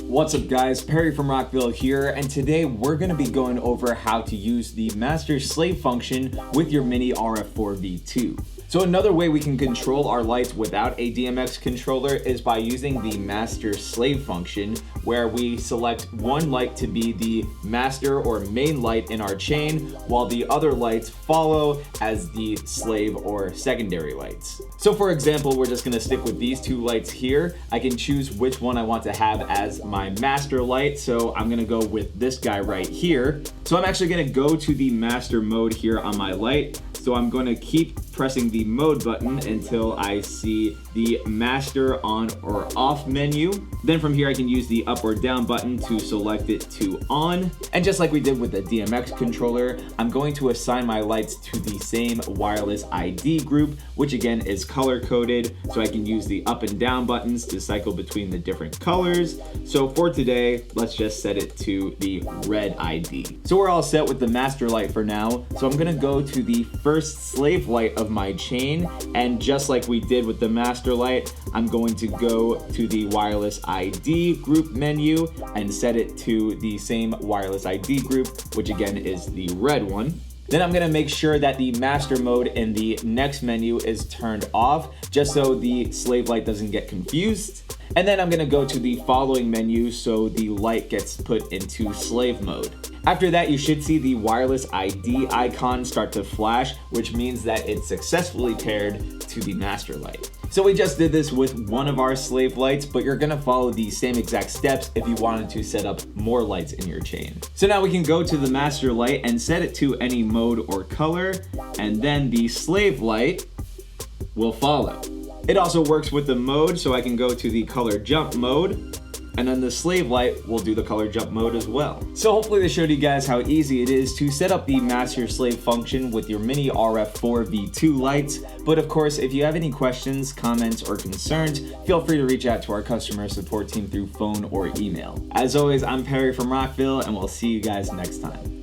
What's up guys, Perry from Rockville here, and today we're going to be going over how to use the master-slave function with your MINI RF4 V2. So another way we can control our lights without a DMX controller is by using the master-slave function, where we select one light to be the master or main light in our chain, while the other lights follow as the slave or secondary lights. So for example, we're just going to stick with these two lights here. I can choose which one I want to have as my master light, so I'm going to go with this guy right here. So I'm actually going to go to the master mode here on my light. So I'm going to keep pressing the mode button until I see the master on or off menu. Then from here I can use the up or down button to select it to on. And just like we did with the DMX controller, I'm going to assign my lights to the same wireless ID group, which again is color coded. So I can use the up and down buttons to cycle between the different colors. So for today, let's just set it to the red ID. So we're all set with the master light for now. So I'm gonna go to the first slave light of my chain, and just like we did with the master light, I'm going to go to the wireless ID group menu and set it to the same wireless ID group, which again is the red one. Then I'm gonna make sure that the master mode in the next menu is turned off, just so the slave light doesn't get confused. And then I'm gonna go to the following menu so the light gets put into slave mode. After that, you should see the wireless ID icon start to flash, which means that it's successfully paired to the master light. So we just did this with one of our slave lights, but you're gonna follow the same exact steps if you wanted to set up more lights in your chain. So now we can go to the master light and set it to any mode or color, and then the slave light will follow. It also works with the mode, so I can go to the color jump mode, and then the slave light will do the color jump mode as well. So hopefully this showed you guys how easy it is to set up the master slave function with your MINI RF4 V2 lights. But of course, if you have any questions, comments, or concerns, feel free to reach out to our customer support team through phone or email. As always, I'm Perry from Rockville, and we'll see you guys next time.